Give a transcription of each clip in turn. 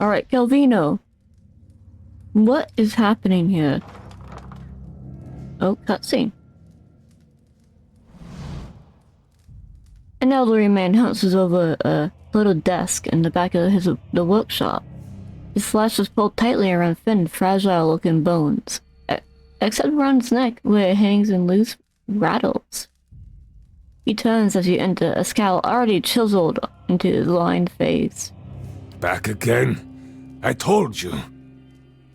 Alright, Galvino. What is happening here? Oh, cutscene. An elderly man hunches over a little desk in the back of the workshop. His flesh is pulled tightly around thin, fragile-looking bones, except around his neck, where it hangs in loose rattles. He turns as you enter, a scowl already chiseled into his lined face. Back again? I told you.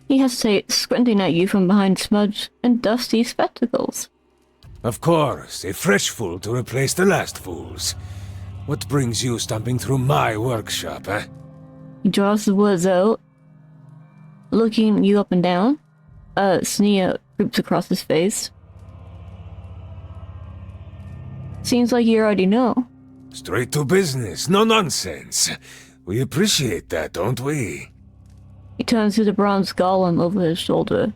He hesitates, squinting at you from behind smudged and dusty spectacles. Of course, a fresh fool to replace the last fools. What brings you stomping through my workshop, eh? He draws the words out, looking you up and down. A sneer creeps across his face. Seems like you already know. Straight to business, no nonsense. We appreciate that, don't we? He turns to the bronze golem over his shoulder.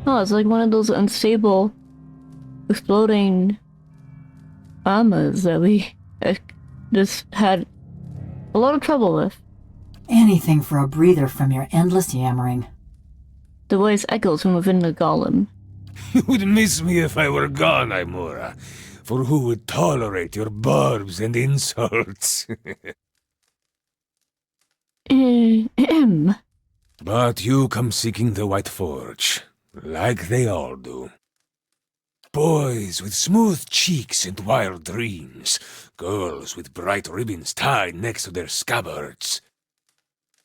Oh, it's like one of those unstable, exploding armors that we just had a lot of trouble with. Anything for a breather from your endless yammering. The voice echoes from within the golem. You would miss me if I were gone, Aymura. For who would tolerate your barbs and insults? But you come seeking the White Forge, like they all do. Boys with smooth cheeks and wild dreams. Girls with bright ribbons tied next to their scabbards.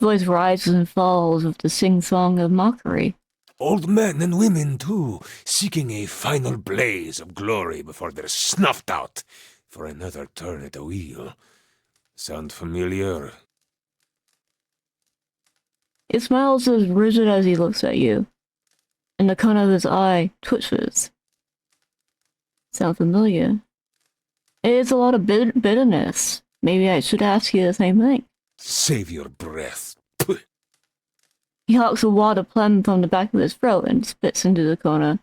Voice rises and falls with the sing-song of mockery. Old men and women, too, seeking a final blaze of glory before they're snuffed out for another turn at the wheel. Sound familiar? He smiles as rigid as he looks at you, and the corner of his eye twitches. Sound familiar? It is a lot of bitterness. Maybe I should ask you the same thing. Save your breath. He hawks a wad of phlegm from the back of his throat and spits into the corner.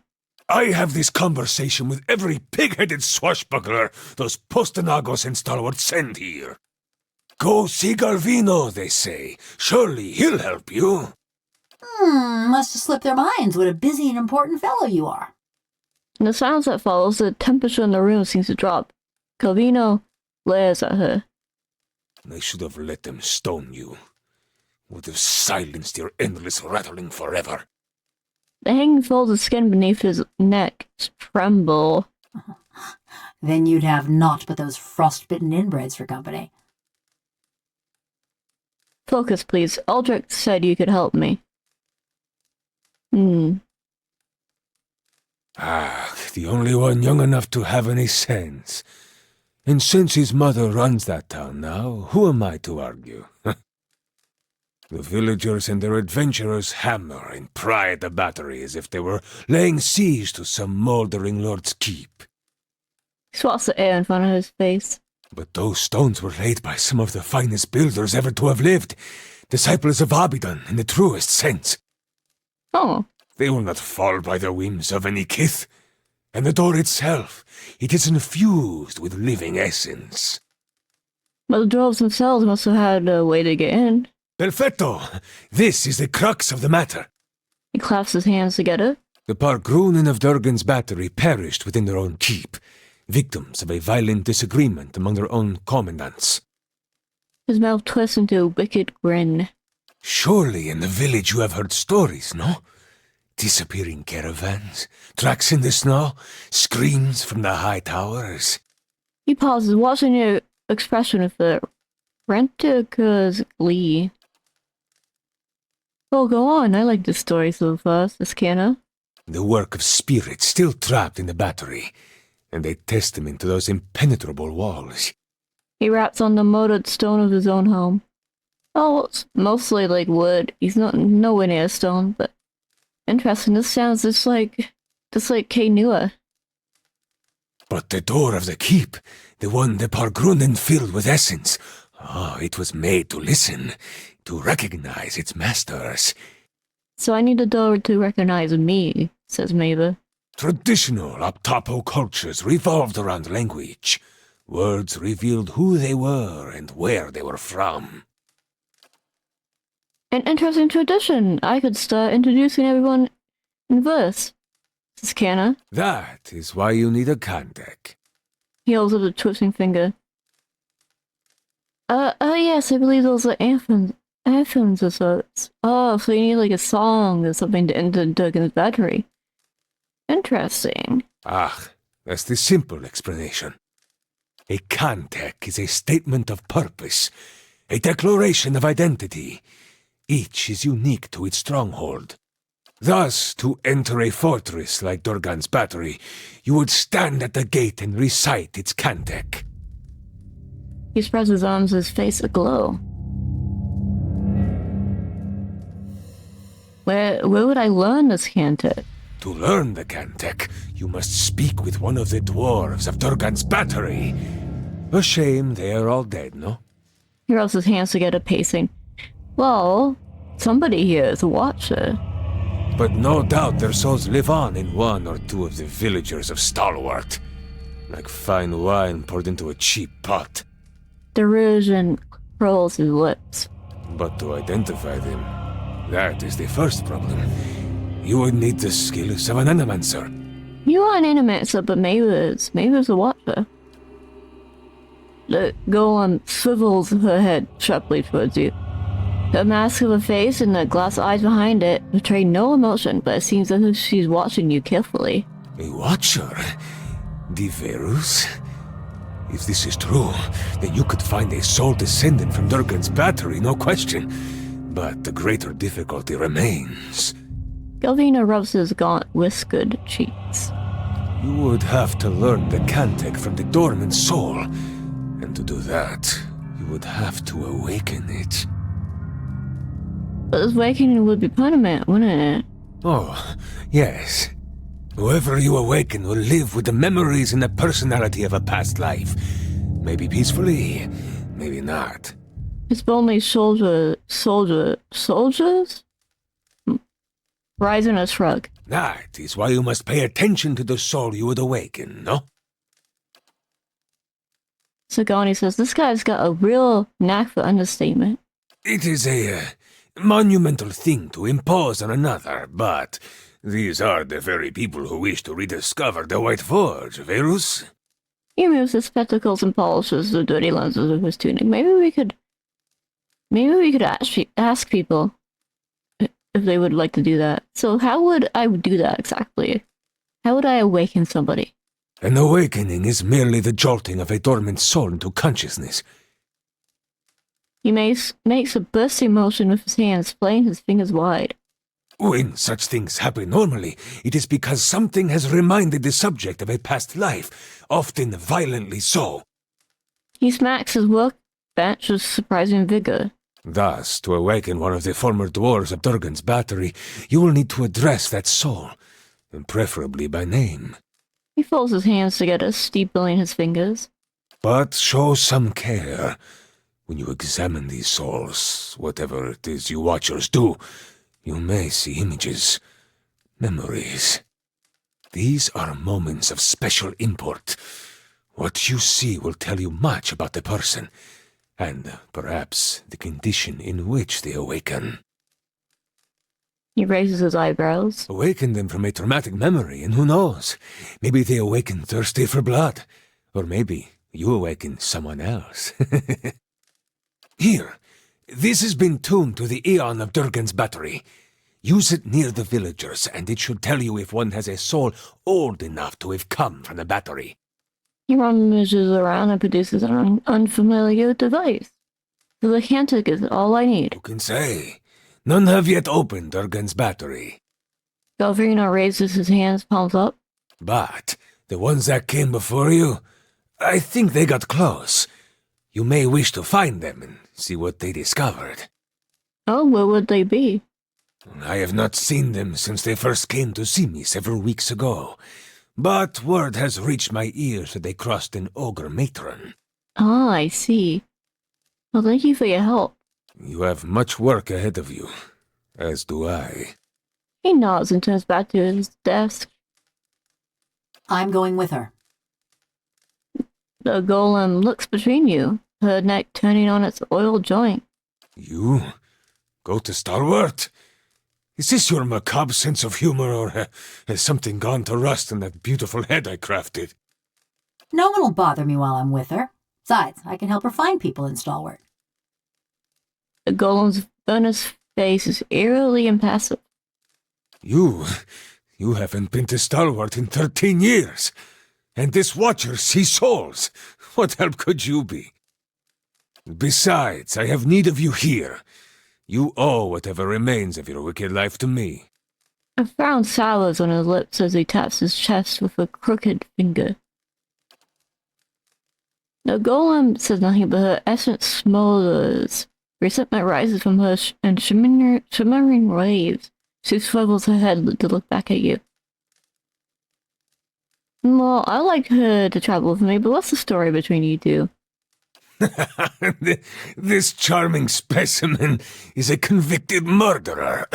I have this conversation with every pig-headed swashbuckler those Postanagos and Stalwart send here. Go see Galvino, they say. Surely he'll help you. Must have slipped their minds what a busy and important fellow you are. In the silence that follows, the temperature in the room seems to drop. Galvino glares at her. I should have let them stone you. Would have silenced your endless rattling forever. The hanging folds of skin beneath his neck tremble. Then you'd have naught but those frostbitten inbreds for company. Focus, please. Eylrt said you could help me. The only one young enough to have any sense. And since his mother runs that town now, who am I to argue? The villagers and their adventurers hammer and pry at the battery as if they were laying siege to some mouldering lord's keep. He swats the air in front of his face. But those stones were laid by some of the finest builders ever to have lived, disciples of Abidan in the truest sense. Oh. They will not fall by the whims of any kith. And the door itself, it is infused with living essence. But the dwarves themselves must have had a way to get in. Perfetto! This is the crux of the matter. He clasps his hands together. The Pargrunen of Durgan's battery perished within their own keep, victims of a violent disagreement among their own commandants. His mouth twists into a wicked grin. Surely in the village you have heard stories, no? Disappearing caravans, tracks in the snow, screams from the high towers. He pauses, watching your expression with a frantic glee. Oh, go on. I like this story so far, says Kiana. The work of spirits still trapped in the battery, and a testament to those impenetrable walls. He raps on the molded stone of his own home. Oh, it's mostly like wood. He's not nowhere near stone, but interesting. This sounds just like Kainua. But the door of the keep, the one the Pargrunen filled with essence, it was made to listen, to recognize its masters. So I need a door to recognize me, says Maeva. Traditional Optapo cultures revolved around language. Words revealed who they were and where they were from. An interesting tradition. I could start introducing everyone in verse. Says Canna. That is why you need a contact. He holds up a twisting finger. Yes, I believe those are anthems of sorts. Oh, so you need like a song or something to enter Durgan's battery. Interesting. Ah, that's the simple explanation. A contact is a statement of purpose, a declaration of identity. Each is unique to its stronghold. Thus, to enter a fortress like Durgan's battery, you would stand at the gate and recite its cantic. He spreads his arms, his face aglow. Where would I learn this cantic? To learn the cantic, you must speak with one of the dwarves of Durgan's battery. A shame they are all dead, no? He rubs his hands together, pacing. Well, somebody here is a watcher. But no doubt their souls live on in one or two of the villagers of Stalwart. Like fine wine poured into a cheap pot. Derision curls his lips. But to identify them, that is the first problem. You would need the skills of an animancer. You are an animancer, but Maeva's a watcher. The golem swivels her head sharply towards you. The mask of her face and the glass eyes behind it betray no emotion, but it seems as if she's watching you carefully. A watcher? The Verus? If this is true, then you could find a soul descendant from Durgan's battery, no question. But the greater difficulty remains. Galvino rubs his gaunt, whiskered cheeks. You would have to learn the cantic from the dormant soul. And to do that, you would have to awaken it. But this awakening would be permanent, wouldn't it? Oh, yes. Whoever you awaken will live with the memories and the personality of a past life. Maybe peacefully, maybe not. It's only soldiers? Rise in a shrug. That is why you must pay attention to the soul you would awaken, no? Sagani says, this guy's got a real knack for understatement. It is a monumental thing to impose on another, but these are the very people who wish to rediscover the White Forge, Verus? He moves his spectacles and polishes the dirty lenses of his tunic. Maybe we could ask people if they would like to do that. So how would I do that exactly? How would I awaken somebody? An awakening is merely the jolting of a dormant soul into consciousness. He makes a bursting motion with his hands, playing his fingers wide. When such things happen normally, it is because something has reminded the subject of a past life, often violently so. He smacks his workbench with surprising vigor. Thus, to awaken one of the former dwarves of Durgan's battery, you will need to address that soul, and preferably by name. He folds his hands together, steepling his fingers. But show some care. When you examine these souls, whatever it is you watchers do, you may see images, memories. These are moments of special import. What you see will tell you much about the person, and perhaps the condition in which they awaken. He raises his eyebrows. Awaken them from a traumatic memory, and who knows? Maybe they awaken thirsty for blood. Or maybe you awaken someone else. Here, this has been tuned to the Eon of Durgan's battery. Use it near the villagers, and it should tell you if one has a soul old enough to have come from the battery. He rummages around and produces an unfamiliar device. The cantic is all I need. Who can say? None have yet opened Durgan's battery. Galvino raises his hands, palms up. But the ones that came before you, I think they got close. You may wish to find them and see what they discovered. Oh, where would they be? I have not seen them since they first came to see me several weeks ago. But word has reached my ears that they crossed an ogre matron. Ah, I see. Well, thank you for your help. You have much work ahead of you, as do I. He nods and turns back to his desk. I'm going with her. The golem looks between you, her neck turning on its oil joint. You? Go to Stalwart? Is this your macabre sense of humor, or has something gone to rust in that beautiful head I crafted? No one will bother me while I'm with her. Besides, I can help her find people in Stalwart. The golem's earnest face is eerily impassive. You haven't been to Stalwart in 13 years. And this Watcher sees souls. What help could you be? Besides, I have need of you here. You owe whatever remains of your wicked life to me. A frown sours on his lips as he taps his chest with a crooked finger. The golem says nothing, but her essence smolders. Resentment rises from her in shimmering waves. She swivels her head to look back at you. Well, I like her to travel with me, but what's the story between you two? This charming specimen is a convicted murderer.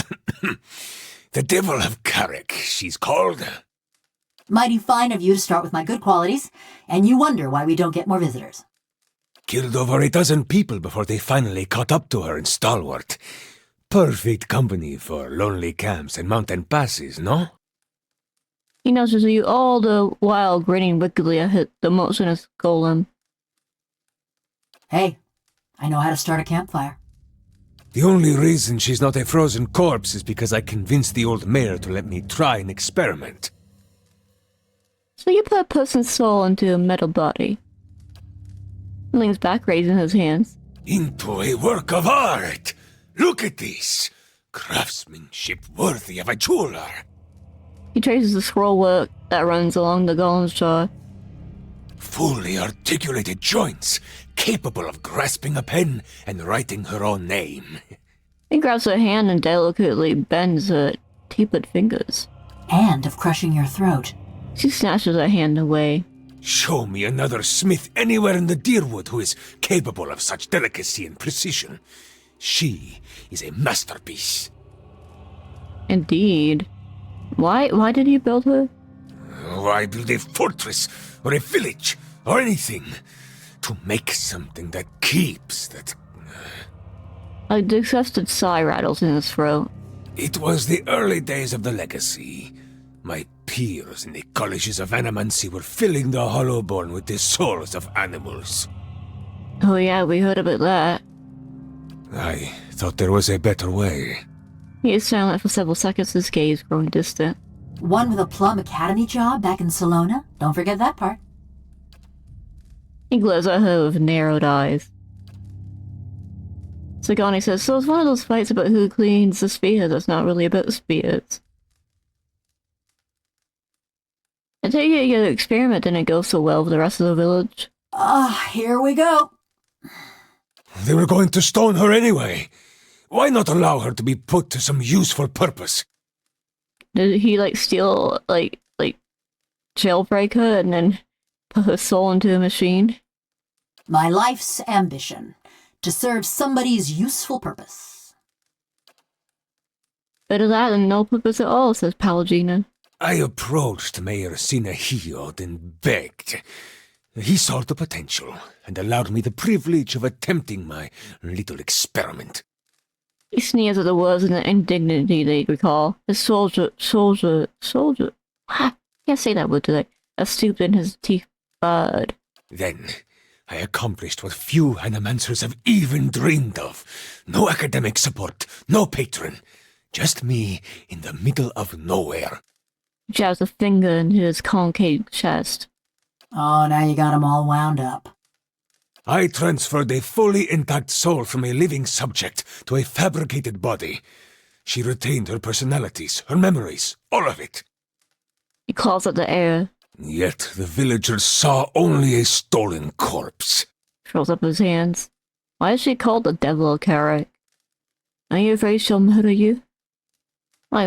The Devil of Carrick, she's called. Mighty fine of you to start with my good qualities, and you wonder why we don't get more visitors. Killed over a dozen people before they finally caught up to her in Stalwart. Perfect company for lonely camps and mountain passes, no? He notices you all the while grinning wickedly at the motionless golem. Hey, I know how to start a campfire. The only reason she's not a frozen corpse is because I convinced the old mayor to let me try an experiment. So you put a person's soul into a metal body. He leans back, raising his hands. Into a work of art! Look at this! Craftsmanship worthy of a jeweler! He traces the scroll work that runs along the golem's jaw. Fully articulated joints, capable of grasping a pen and writing her own name. He grabs her hand and delicately bends her tapered fingers. And of crushing your throat. She snatches her hand away. Show me another smith anywhere in the Deerwood who is capable of such delicacy and precision. She is a masterpiece. Indeed. Why did you build her? Why build a fortress or a village or anything? To make something that keeps, that... A disgusted sigh rattles in his throat. It was the early days of the legacy. My peers in the colleges of Animancy were filling the Hollowborn with the souls of animals. Oh yeah, we heard about that. I thought there was a better way. He is silent for several seconds, his gaze growing distant. One with a Plum Academy job back in Salona? Don't forget that part. He glares at her with narrowed eyes. Sagani says, so it's one of those fights about who cleans the spear that's not really about the spears. I take it your experiment didn't go so well with the rest of the village. Here we go. They were going to stone her anyway. Why not allow her to be put to some useful purpose? Did he, steal, jailbreak her and then put her soul into a machine? My life's ambition. To serve somebody's useful purpose. Better that than no purpose at all, says Palagina. I approached Mayor Sinahiod and begged. He saw the potential and allowed me the privilege of attempting my little experiment. He sneers at the words and the indignity they recall. His soldier, can't say that word today. A stooped in his teeth bud. Then, I accomplished what few animancers have even dreamed of. No academic support, no patron. Just me in the middle of nowhere. He jabs a finger into his concave chest. Oh, now you got 'em all wound up. I transferred a fully intact soul from a living subject to a fabricated body. She retained her personalities, her memories, all of it. He claws at the air. Yet the villagers saw only a stolen corpse. Throws up his hands. Why is she called the Devil of Carrick? Are you afraid she'll murder you? Why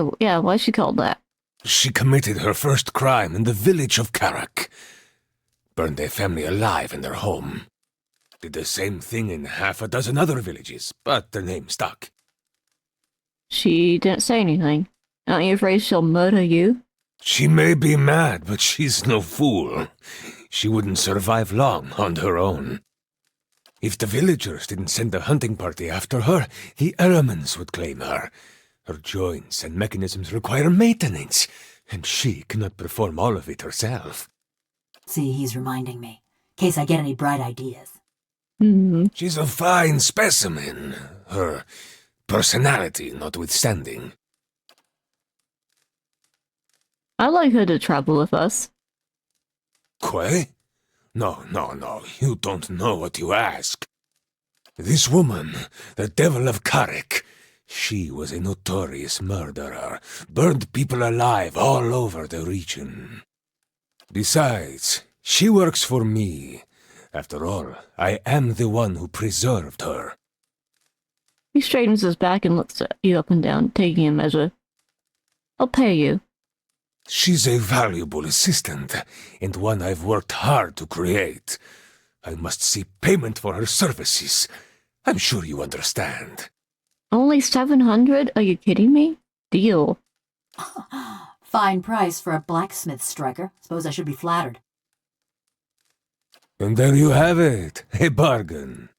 is she called that? She committed her first crime in the village of Carrick. Burned a family alive in their home. Did the same thing in half a dozen other villages, but the name stuck. She didn't say anything. Aren't you afraid she'll murder you? She may be mad, but she's no fool. She wouldn't survive long on her own. If the villagers didn't send a hunting party after her, the elements would claim her. Her joints and mechanisms require maintenance, and she cannot perform all of it herself. See, he's reminding me. In case I get any bright ideas. She's a fine specimen, her personality notwithstanding. I'd like her to travel with us. Quay? No, you don't know what you ask. This woman, the Devil of Carrick, she was a notorious murderer, burned people alive all over the region. Besides, she works for me. After all, I am the one who preserved her. He straightens his back and looks at you up and down, taking a measure. I'll pay you. She's a valuable assistant, and one I've worked hard to create. I must see payment for her services. I'm sure you understand. Only 700? Are you kidding me? Deal. Fine price for a blacksmith striker. Suppose I should be flattered. And there you have it, a bargain.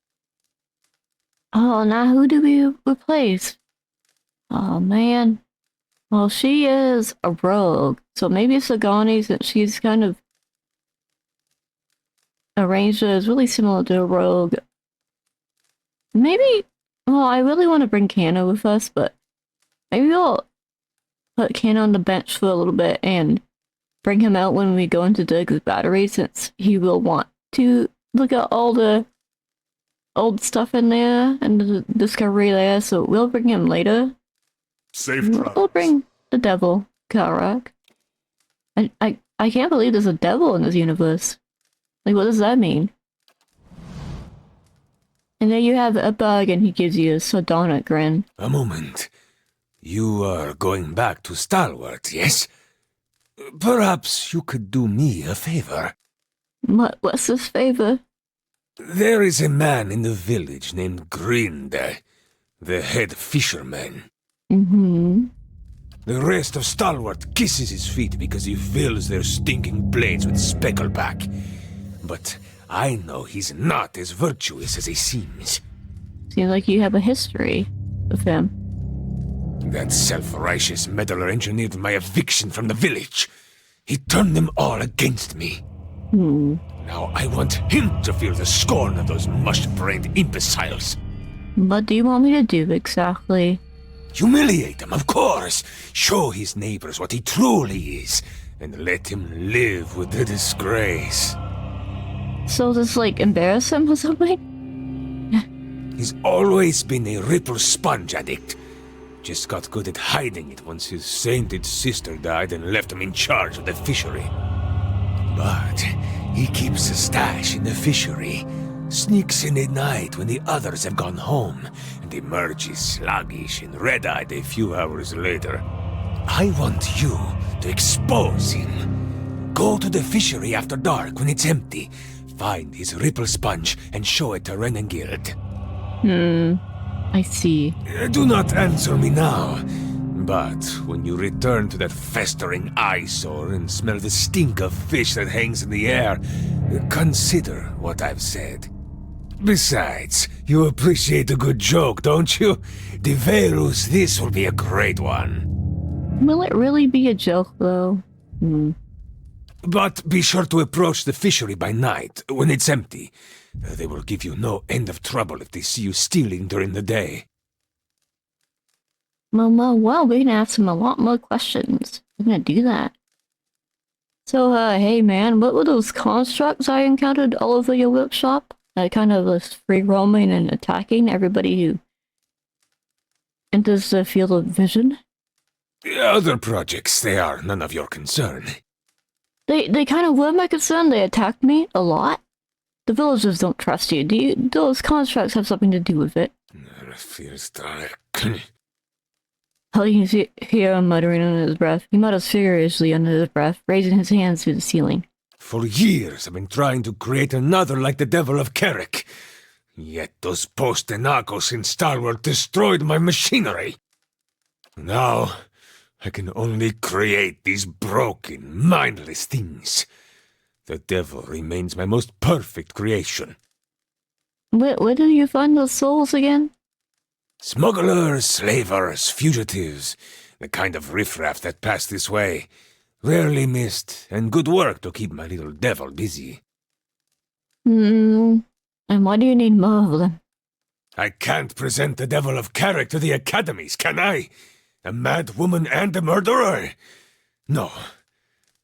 Oh, now who do we replace? Oh, man. Well, she is a rogue, so maybe Sagani, since she's kind of arranged is really similar to a rogue. Maybe, well, I really want to bring Kana with us, but maybe we'll put Kana on the bench for a little bit and bring him out when we go into Dig's battery, since he will want to look at all the old stuff in there and the discovery there, so we'll bring him later. Safe We'll travels. bring the devil, Karak. I can't believe there's a devil in this universe. Like, what does that mean? And then you have a bug and he gives you a sardonic grin. A moment. You are going back to Stalwart, yes? Perhaps you could do me a favor. What's this favor? There is a man in the village named Grinde, the head fisherman. Mm-hmm. The rest of Stalwart kisses his feet because he fills their stinking blades with speckleback. But I know he's not as virtuous as he seems. Seems like you have a history with him. That self-righteous meddler engineered my eviction from the village. He turned them all against me. Now I want him to feel the scorn of those mush-brained imbeciles. What do you want me to do exactly? Humiliate him, of course. Show his neighbors what he truly is, and let him live with the disgrace. So just like embarrass him or something? He's always been a ripple sponge addict. Just got good at hiding it once his sainted sister died and left him in charge of the fishery. But he keeps a stash in the fishery, sneaks in at night when the others have gone home, and emerges sluggish and red-eyed a few hours later. I want you to expose him. Go to the fishery after dark when it's empty, find his ripple sponge and show it to Renengild. I see. Do not answer me now, but when you return to that festering eyesore and smell the stink of fish that hangs in the air, consider what I've said. Besides, you appreciate a good joke, don't you? De Verus, this will be a great one. Will it really be a joke, though? But be sure to approach the fishery by night, when it's empty. They will give you no end of trouble if they see you stealing during the day. Well, we're gonna ask him a lot more questions. We're gonna do that. So, hey man, what were those constructs I encountered all over your workshop? Kind of was free roaming and attacking everybody who enters the field of vision. Other projects, they are none of your concern. They kind of were my concern. They attacked me a lot. The villagers don't trust you. Those constructs have something to do with it? Feels dark. Oh, you can hear him muttering under his breath. He mutters furiously under his breath, raising his hands to the ceiling. For years I've been trying to create another like the Devil of Carrick. Yet those post-Enacos in Stalwart destroyed my machinery. Now, I can only create these broken, mindless things. The Devil remains my most perfect creation. Where did you find those souls again? Smugglers, slavers, fugitives, the kind of riffraff that pass this way. Rarely missed, and good work to keep my little devil busy. And why do you need more of them? I can't present the devil of Carrick to the academies, can I? A mad woman and a murderer? No.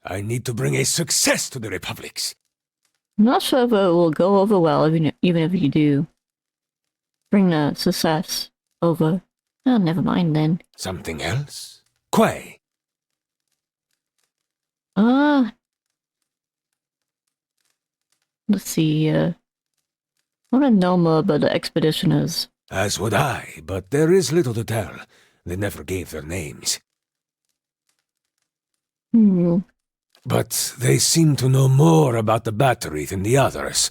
I need to bring a success to the republics. I'm not sure if it will go over well, even if you do bring the success over. Oh, never mind then. Something else? Quay. Let's see, I want to know more about the expeditioners. As would I, but there is little to tell. They never gave their names. But they seem to know more about the battery than the others,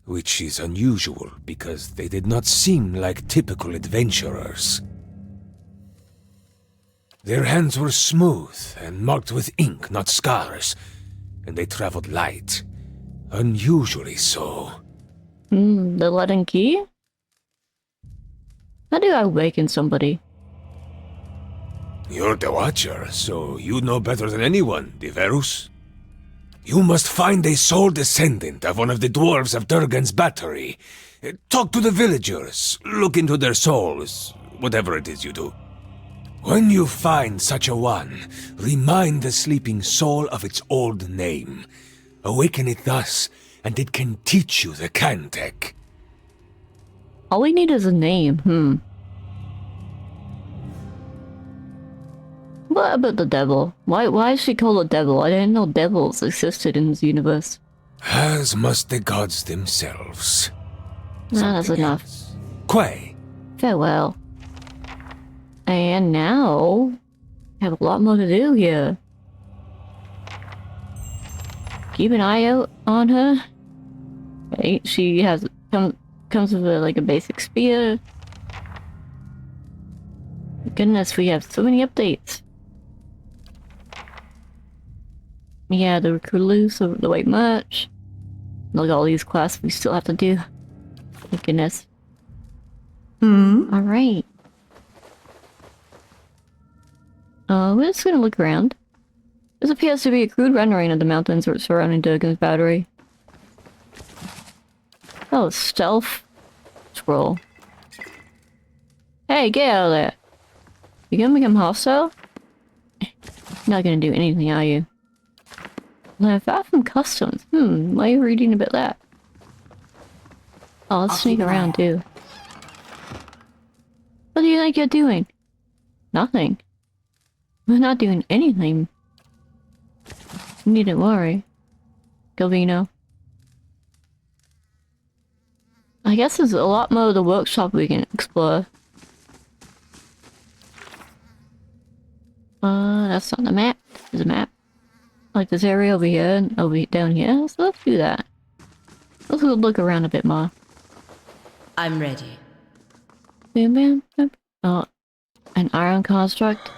which is unusual because they did not seem like typical adventurers. Their hands were smooth and marked with ink, not scars, and they traveled light, unusually so. The leaden key? How do I awaken somebody? You're the Watcher, so you know better than anyone, Diverus. You must find a sole descendant of one of the dwarves of Durgan's battery. Talk to the villagers, look into their souls, whatever it is you do. When you find such a one, remind the sleeping soul of its old name. Awaken it thus, and it can teach you the Cantech. All we need is a name, What about the devil? Why is she called a devil? I didn't know devils existed in this universe. As must the gods themselves. That's Something enough. else. Quay. Farewell. And now, I have a lot more to do here. Keep an eye out on her. Right, she has comes with a basic spear. Goodness, we have so many updates. Yeah, the recruit the white merch. Look at all these quests we still have to do. Thank goodness. Alright. We're just gonna look around. This appears to be a crude rendering of the mountains surrounding Durgan's battery. Oh, stealth scroll. Hey, get out of there! You gonna become hostile? Not gonna do anything, are you? Now, far from customs. Why are you reading about that? Oh, let's sneak around too. What do you think you're doing? Nothing. We're not doing anything. You needn't worry. Galvino. I guess there's a lot more of the workshop we can explore. That's not the map. There's a map. Like this area over here and down here. So let's do that. Let's go look around a bit more. I'm ready. Bam, bam, bam. Oh, an iron construct.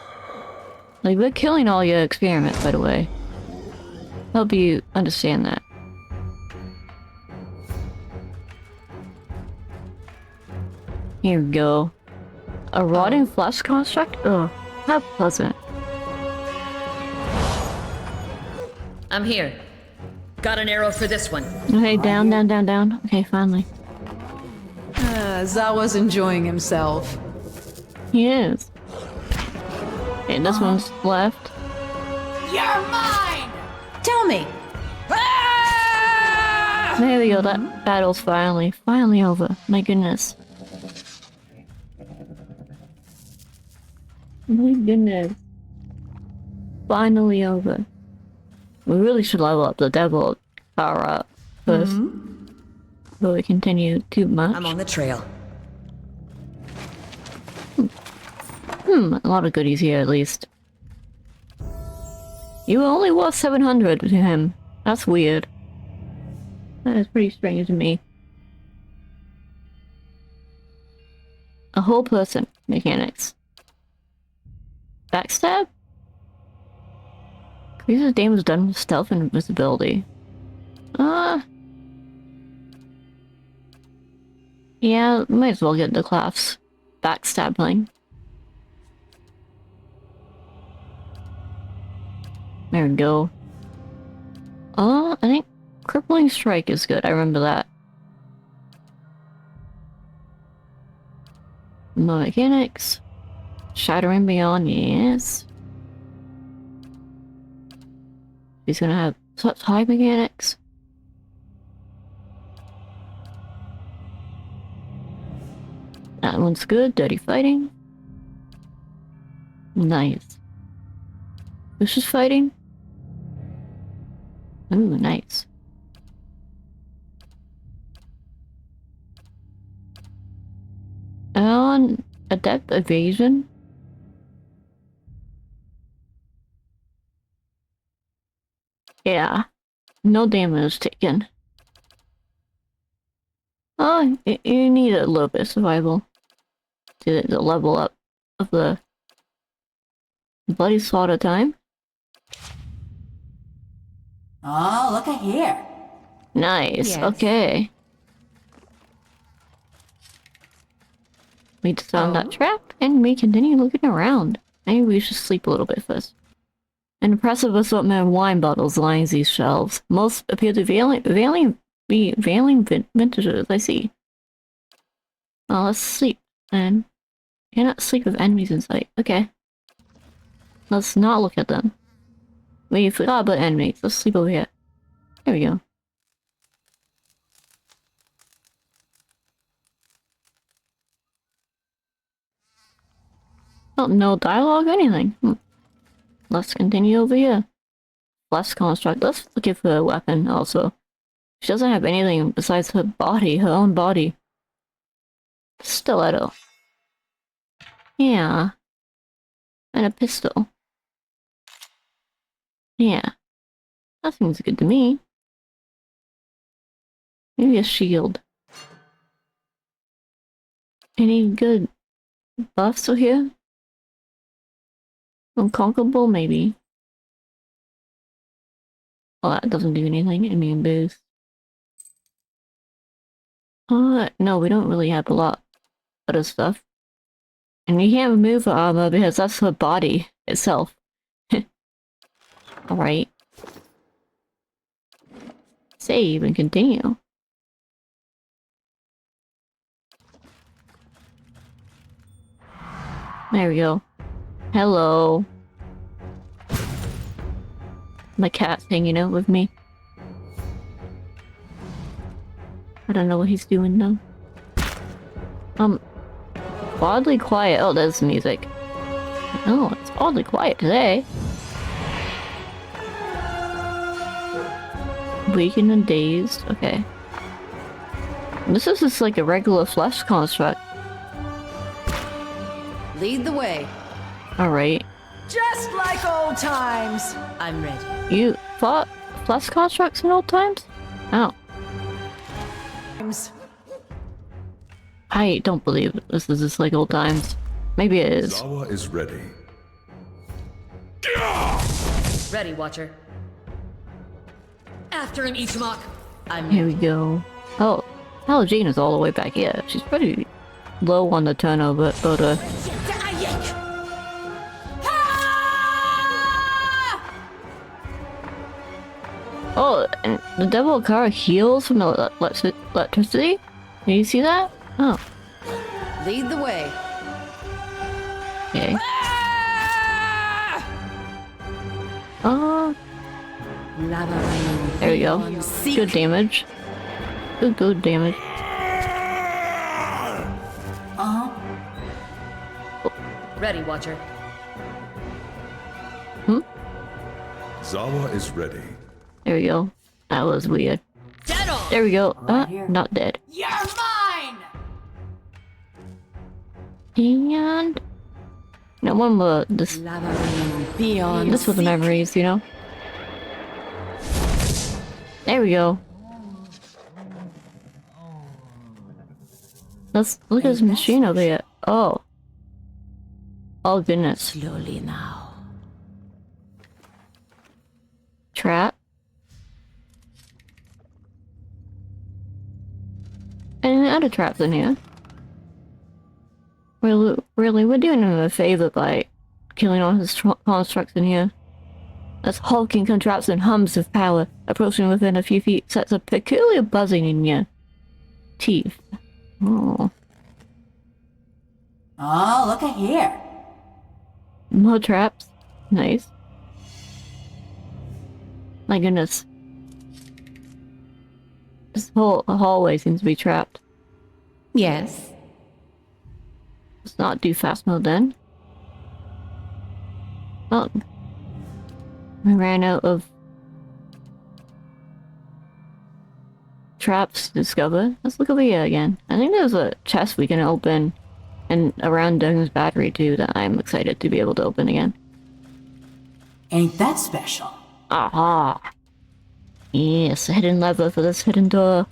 Like, we're killing all your experiments, by the way. Hope you understand that. Here we go. A rotting flesh construct? Ugh, how pleasant. I'm here. Got an arrow for this one. Okay, down, down, down, down. Okay, finally. Zawa's enjoying himself. He is. Okay, this one's left. You're mine! Tell me. There we go, that battle's finally over. My goodness. My goodness. Finally over. We really should level up the devil power up first. Before we continue too much. I'm on the trail. A lot of goodies here at least. You were only worth 700 to him. That's weird. That is pretty strange to me. A whole person mechanics. Backstab? Increases damage done with stealth and invisibility. Yeah, might as well get the class backstabbing. There we go. I think crippling strike is good. I remember that. No mechanics. Shattering beyond, yes. He's gonna have such high mechanics. That one's good. Dirty fighting. Nice. This is fighting. Ooh, nice. On adept evasion. Yeah. No damage taken. Oh, you need a little bit of survival to the level up of the bloody slaughter time. Oh, look at here. Nice. Yes. Okay. We disarmed that trap, and we continue looking around. Maybe we should sleep a little bit first. An impressive assortment of wine bottles lines these shelves. Most appear to be veiling vintages, I see. Oh, let's sleep, then. Cannot sleep with enemies in sight. Okay. Let's not look at them. We forgot about enemies. Let's sleep over here. There we go. Oh, no dialogue or anything. Let's continue over here. Flesh construct. Let's look at her weapon also. She doesn't have anything besides her body, her own body. Stiletto. Yeah. And a pistol. Yeah. That seems good to me. Maybe a shield. Any good buffs over here? Unconquerable, maybe. Oh, that doesn't do anything. Immune boost. No, we don't really have a lot of other stuff. And you can't remove her armor because that's her body itself. Alright. Save and continue. There we go. Hello. My cat's hanging out with me. I don't know what he's doing though. Oddly quiet. Oh, there's music. Oh, it's oddly quiet today. Weakened and dazed. Okay. This is just like a regular flesh construct. Lead the way. Alright. Just like old times. I'm ready. You fought flesh constructs in old times? Oh. I don't believe this is just like old times. Maybe it is. Zawa is ready. Ready, Watcher. After him, Ichimok. Here we go. Oh, Halogene is all the way back here. She's pretty low on the turnover order. Oh, and the devil car heals from electricity? Can you see that? Oh, Lead the way. okay. There we go. Good damage. Good damage. Ready, Watcher. Zawa is ready. There we go. That was weird. Dead on! There we go. Right here. Not dead. You're mine! And no one will this Beyond. this was the memories, you know? There we go. Let's look at this machine over here. Oh. Oh goodness. Slowly now. Trap. And I kind of traps in here. Really, we're doing him a favor by killing all his constructs in here. As hulking contraption hums of power, approaching within a few feet, sets a peculiar buzzing in your teeth. Oh. Oh, look at here. More traps. Nice. My goodness. This whole hallway seems to be trapped. Yes. Let's not do fast mode then. Oh. We ran out of traps to discover. Let's look over here again. I think there's a chest we can open and around Doug's battery too that I'm excited to be able to open again. Ain't that special? Aha! Yes, a hidden lever for this hidden door.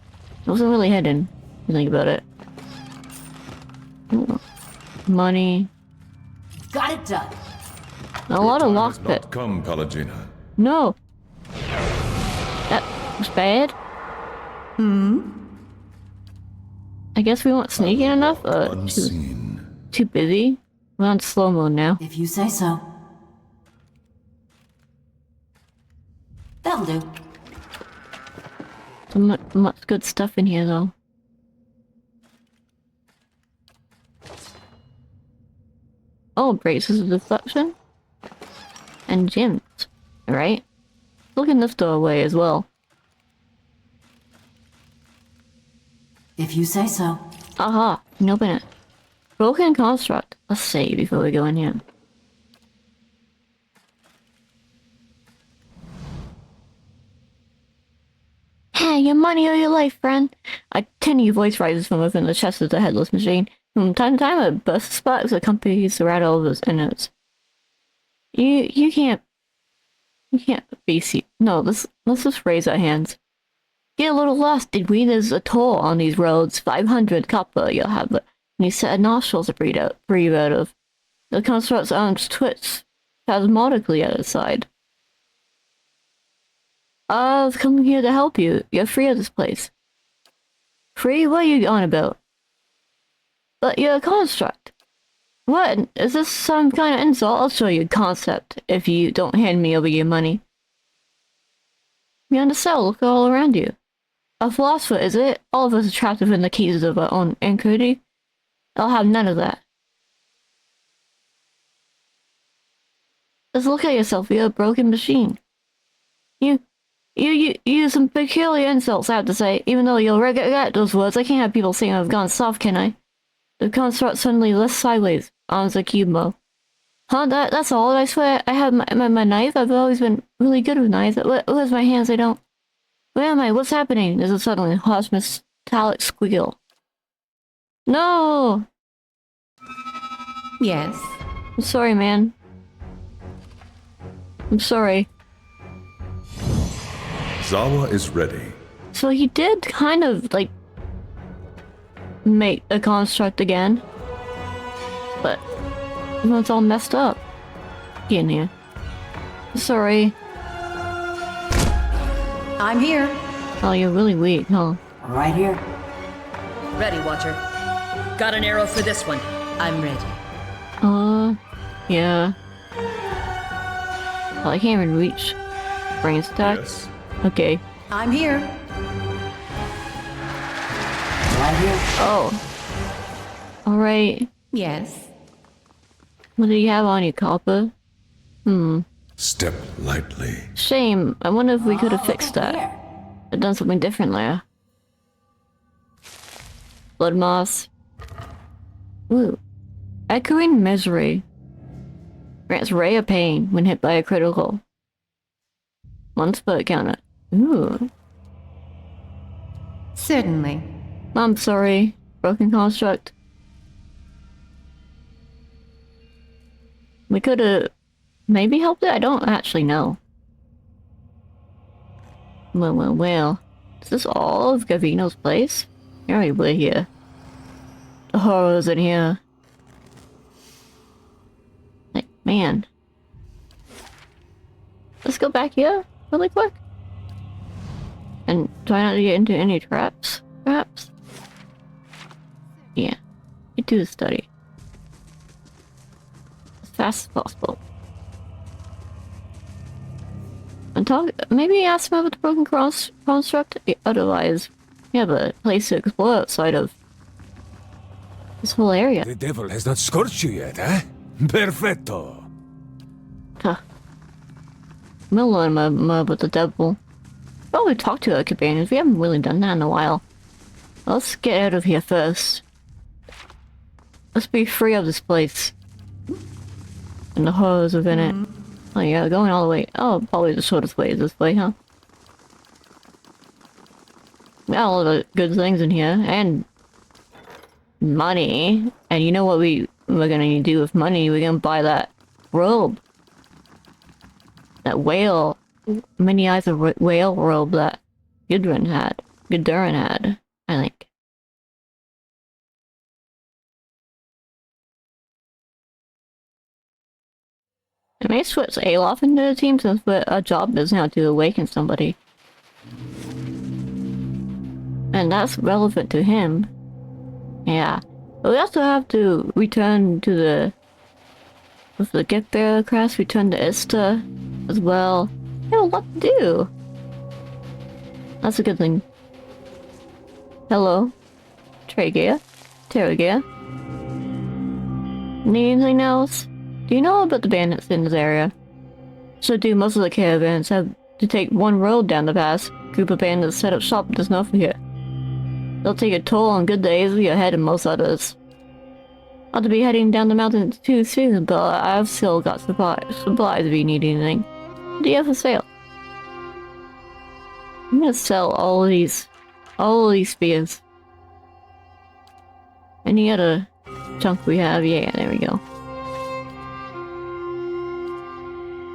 It wasn't really hidden, if you think about it. Ooh. Money. Got it done. A lot of Your time has lockpick. not come, Palagina. No! That was bad. I guess we weren't sneaking enough, Unseen. too busy. We're on slow mode now. If you say so. That'll do. So much good stuff in here though. Oh, braces of deflection. And gems. Right? Look in this doorway as well. If you say so. Aha! You can open it. Broken construct. Let's save before we go in here. Hey, your money or your life, friend. A tinny voice rises from within the chest of the headless machine. From time to time, a burst of sparks accompanies the rattle of his innards. You can't be no, let's just raise our hands. Get a little lost, did we? There's a toll on these roads. 500 copper you'll have, and you set of nostrils to breathe out of. The construct's arms twitch spasmodically at his side. I've come here to help you. You're free of this place. Free? What are you on about? But you're a construct. What? Is this some kind of insult? I'll show you a concept if you don't hand me over your money. You're on the cell. Look all around you. A philosopher, is it? All of us are trapped within the cages of our own inquiry. I'll have none of that. Just look at yourself. You're a broken machine. You use some peculiar insults, I have to say. Even though you'll regret those words, I can't have people saying I've gone soft, can I? The construct suddenly lifts sideways, arms akimbo. Huh? That's all? I swear, I have my knife. I've always been really good with knives. Where's my hands? I don't... Where am I? What's happening? There's a suddenly harsh metallic squeal. No! Yes. I'm sorry, man. I'm sorry. Zawa is ready. So he did kind of, like, make a construct again. But it's all messed up. Get in here. Sorry. I'm here. Oh, you're really weak, huh? Right here. Ready, Watcher. Got an arrow for this one. I'm ready. Yeah. Oh, I can't even reach. Brain stack. Yes. Okay. I'm here. Right here. Oh. Alright. Yes. What do you have on you, Copper? Step lightly. Shame. I wonder if we could have Oh, fixed look at that. here. Or done something different there. Blood moss. Ooh. Echoing misery. Grants rare pain when hit by a critical. One spurt counter. Ooh. Certainly. I'm sorry. Broken construct. We could have maybe helped it? I don't actually know. Well. Is this all of Galvino's place? Alright, we're here. The horrors in here. Like, man. Let's go back here really quick. And try not to get into any traps, perhaps. do the study. As fast as possible. And talk, maybe ask him about the broken construct? Otherwise, we have a place to explore outside of this whole area. The devil has not scorched you yet, eh? Perfetto! Huh. I'm gonna learn more about the devil. Well, we talked to our companions. We haven't really done that in a while. Let's get out of here first. Let's be free of this place. And the horrors within it. Oh yeah, going all the way. Oh, probably the shortest way is this way, huh? We got all the good things in here. And money. And you know what we're gonna need to do with money? We're gonna buy that robe. That whale. Many eyes of whale robe that Gudrun had, I think. I may switch Eylrt into the team since our job is now to awaken somebody. And that's relevant to him. Yeah. But we also have to return to the... with the gift bearer crest, return to Ista as well. We have a lot to do. That's a good thing. Hello. Tragear. Terragear. Need anything else? Do you know about the bandits in this area? So do most of the caravans have to take one road down the pass. Group of bandits set up shop just north of here. They'll take a toll on good days we ahead of most others. Ought to be heading down the mountain too soon, but I've still got supplies if you need anything. What do you have for sale? I'm gonna sell all of these spears. Any other junk we have? Yeah, there we go.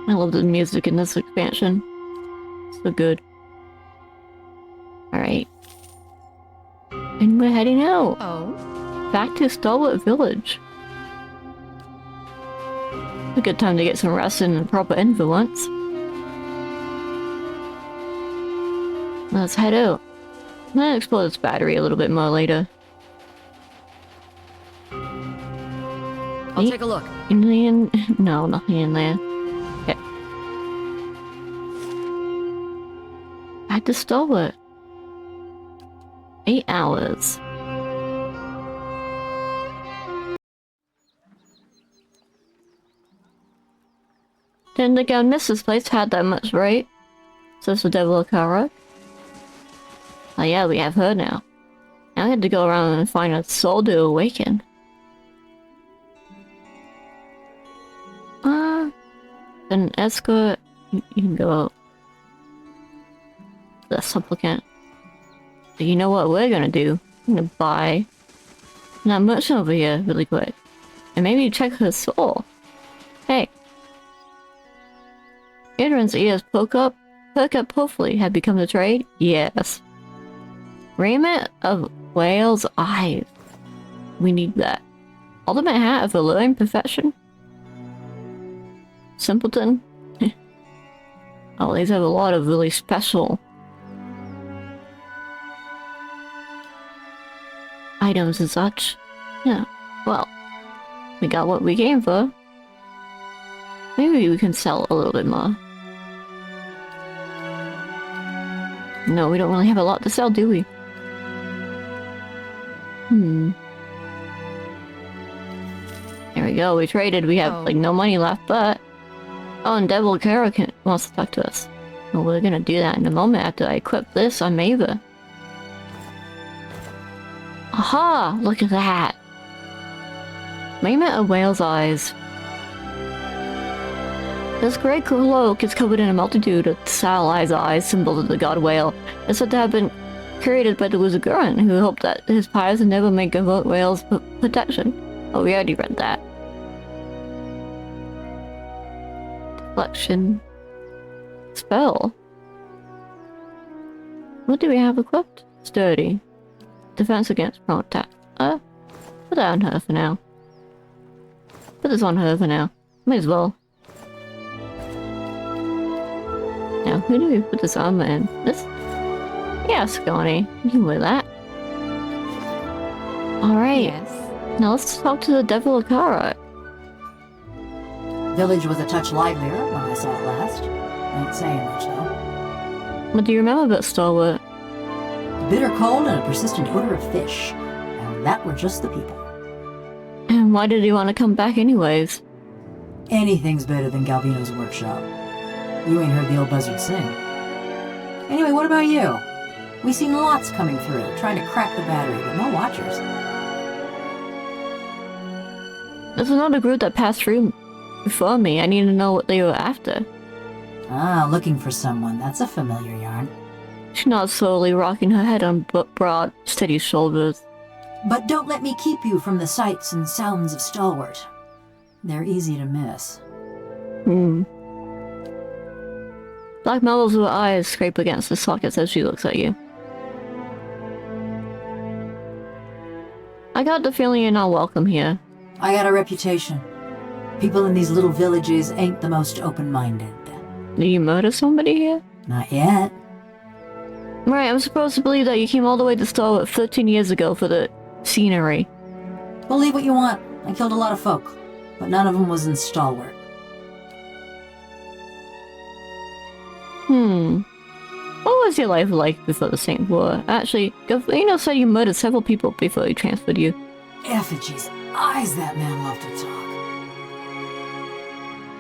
I love the music in this expansion. So good. Alright. And we're heading out. Oh? Back to Stalwart Village. A good time to get some rest and proper influence. Let's head out. I'm gonna explore this battery a little bit more later. I'll take a look. Anything in... No, nothing in there. Okay. Back to Stalwart. 8 hours. Didn't think I'd miss this place, had that much, right? Says the devil Kara. Oh yeah, we have her now. Now we have to go around and find a soul to awaken. An escort, you can go. The supplicant. But you know what we're gonna do? I'm gonna buy that merchant over here really quick. And maybe check her soul. Hey. Aaron's ears perk up hopefully. Have become the trade? Yes. Raiment of whale's eyes. We need that. Ultimate hat of alluring perfection? Simpleton? Oh, these have a lot of really special items and such. Yeah, well, we got what we came for. Maybe we can sell a little bit more. No, we don't really have a lot to sell, do we? There we go, we traded. We have like no money left, but... Oh, and Devil Kara wants to talk to us. Well, we're gonna do that in a moment after I equip this on Maeva. Aha! Look at that! Raiment of whale's eyes. This great cloak is covered in a multitude of stylized eyes, symbols of the god whale. It's said to have been created by the wizard Gurren, who hoped that his pious endeavor may convert whales' protection. Oh, we already read that. Deflection. Spell. What do we have equipped? Sturdy. Defense against prone attack. Put that on her for now. Put this on her for now. Might as well. Now, who do we put this armor in? This? Yeah, Scotty. You can wear that. Alright. Yes. Now let's talk to the devil of Kara. Village was a touch livelier when I saw it last. Ain't saying much, though. What do you remember about Stalwart? Bitter cold and a persistent odor of fish. And that were just the people. And why did he want to come back anyways? Anything's better than Galvino's workshop. You ain't heard the old buzzard sing. Anyway, what about you? We seen lots coming through, trying to crack the battery, but no watchers. There's another group that passed through before me. I need to know what they were after. Ah, looking for someone. That's a familiar yarn. She nods slowly, rocking her head on broad, steady shoulders. But don't let me keep you from the sights and sounds of Stalwart. They're easy to miss. Black marbles of her eyes scrape against the sockets as she looks at you. I got the feeling you're not welcome here. I got a reputation. People in these little villages ain't the most open-minded. Did you murder somebody here? Not yet. Right, I'm supposed to believe that you came all the way to Stalwart 13 years ago for the scenery. Believe what you want. I killed a lot of folk, but none of them was in Stalwart. What was your life like before the Saint War? Actually, Galvino said you murdered several people before he transferred you. Effigy's eyes, that man loved to talk.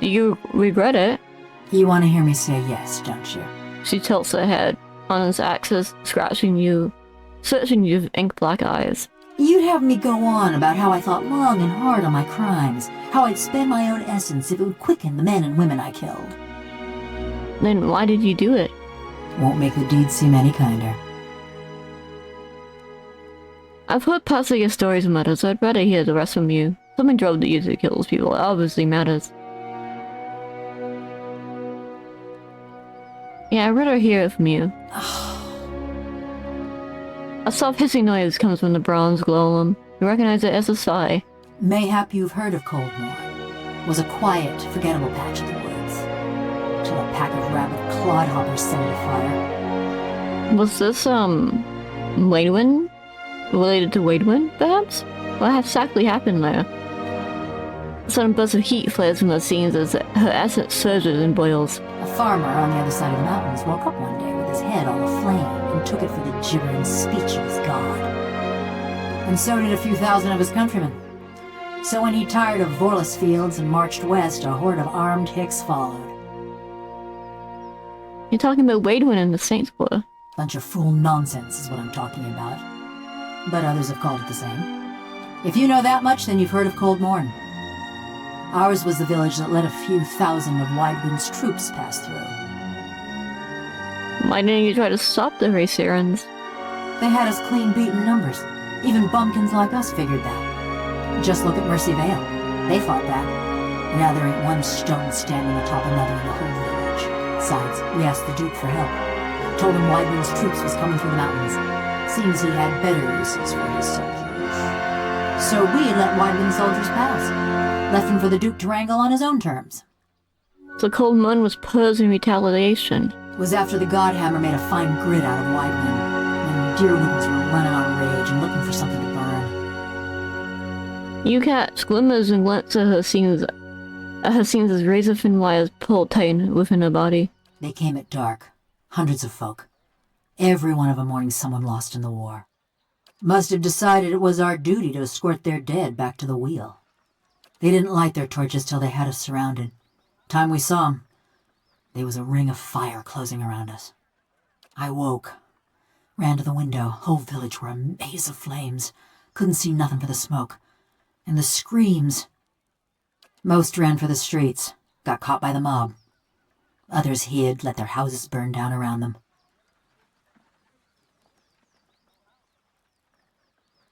Do you regret it? You want to hear me say yes, don't you? She tilts her head on his axis, searching you with ink-black eyes. You'd have me go on about how I thought long and hard on my crimes, how I'd spend my own essence if it would quicken the men and women I killed. Then why did you do it? Won't make the deed seem any kinder. I've heard parts of your stories matter, so I'd rather hear the rest from you. Something drove you to kill those people. It obviously matters. Yeah, I'd rather hear it from you. A soft hissing noise comes from the bronze golem. You recognize it as a sigh. Mayhap you've heard of Coldmore. Was a quiet, forgettable patch of the woods. Till a pack of rabid clodhoppers set it afire. Was this, Wadewind? Related to Wadewind, perhaps? What exactly happened there? A sudden burst of heat flares from the scenes as her essence surges and boils. A farmer on the other side of the mountains woke up one day with his head all aflame and took it for the gibbering speech of his god. And so did a few thousand of his countrymen. So when he tired of Vorlus fields and marched west, a horde of armed Hicks followed. You're talking about Wadewind and the Saints War. Bunch of fool nonsense is what I'm talking about. But others have called it the same. If you know that much, then you've heard of Cold Morn. Ours was the village that let a few thousand of Widewind's troops pass through. Why didn't you try to stop the Racerans? They had us clean beaten numbers. Even bumpkins like us figured that. Just look at Mercy Vale. They fought back. And now there ain't one stone standing atop another in the whole village. Besides, we asked the Duke for help. Told him Widewind's troops was coming through the mountains. Seems he had better uses for his soldiers. So we let Widewind's soldiers pass. Left him for the Duke to wrangle on his own terms. So Cold Moon was purged in retaliation. It was after the Godhammer made a fine grit out of Widewind, when Deerwoodens were running on rage and looking for something to burn. You catch glimmers and glints at her scenes as razor-thin wires pulled tight within her body. They came at dark. Hundreds of folk. Every one of them mourning someone lost in the war. Must have decided it was our duty to escort their dead back to the wheel. They didn't light their torches till they had us surrounded. Time we saw 'em, there was a ring of fire closing around us. I woke. Ran to the window. Whole village were a maze of flames. Couldn't see nothing for the smoke. And the screams. Most ran for the streets. Got caught by the mob. Others hid, let their houses burn down around them.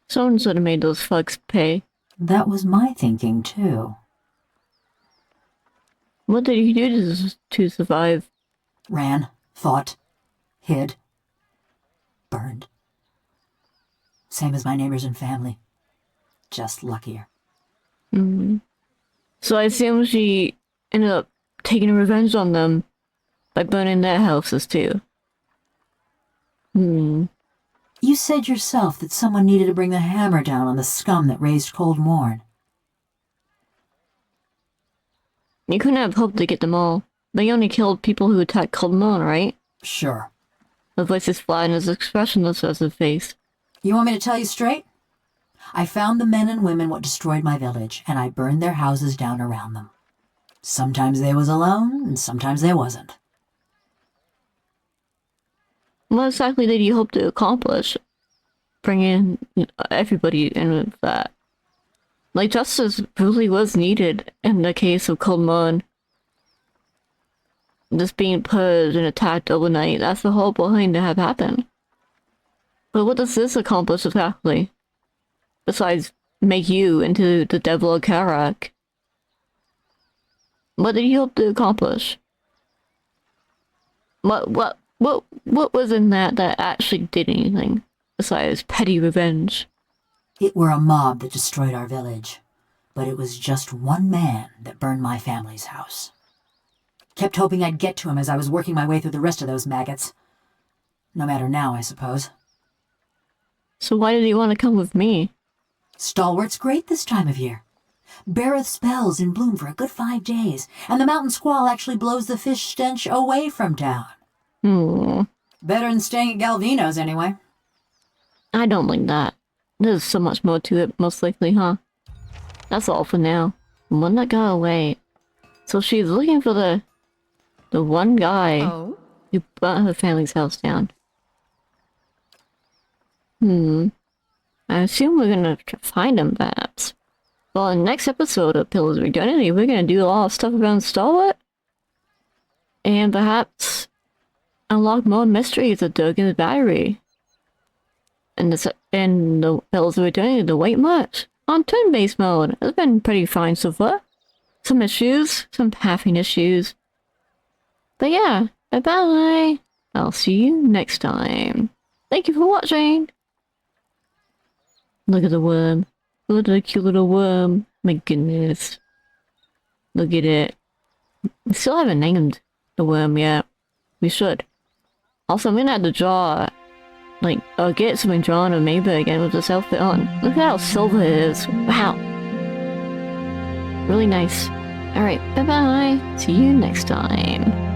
Someone should have made those thugs pay. That was my thinking, too. What did you do to survive? Ran, fought, hid, burned. Same as my neighbors and family. Just luckier. So I assume she ended up taking revenge on them by burning their houses too. You said yourself that someone needed to bring the hammer down on the scum that raised Cold Morn. You couldn't have hoped to get them all. They only killed people who attacked Cold Moon, right? Sure. The voice is flat and as expressionless as his face. You want me to tell you straight? I found the men and women what destroyed my village, and I burned their houses down around them. Sometimes they was alone, and sometimes they wasn't. What exactly did you hope to accomplish? Bringing everybody in with that. Like, justice really was needed in the case of Cold Moon. Just being purged and attacked overnight, that's the whole behind to have happened. But what does this accomplish exactly? Besides, make you into the devil of Karak. What did you hope to accomplish? What was in that actually did anything, besides petty revenge? It were a mob that destroyed our village, but it was just one man that burned my family's house. Kept hoping I'd get to him as I was working my way through the rest of those maggots. No matter now, I suppose. So why did he want to come with me? Stalwart's great this time of year. Beareth spells in bloom for a good 5 days, and the mountain squall actually blows the fish stench away from town. Better than staying at Galvino's, anyway. I don't like that. There's so much more to it, most likely, huh? That's all for now. When that got away. So she's looking for the one guy who burnt her family's house down. I assume we're gonna find him, perhaps. Well, in the next episode of Pillars of Eternity, we're gonna do a lot of stuff around Stalwart. And perhaps unlock more mysteries of Durgan's Battery. And the Pillars of Eternity, the White March, on turn-based mode. It's been pretty fine so far. Some issues, some halving issues. But yeah, bye-bye. I'll see you next time. Thank you for watching. Look at the worm. Look at the cute little worm. My goodness. Look at it. We still haven't named the worm yet. We should. Also, I'm gonna have to draw, get something drawn of Maeva again with this outfit on. Look at how silver it is. Wow. Really nice. Alright, bye-bye. See you next time.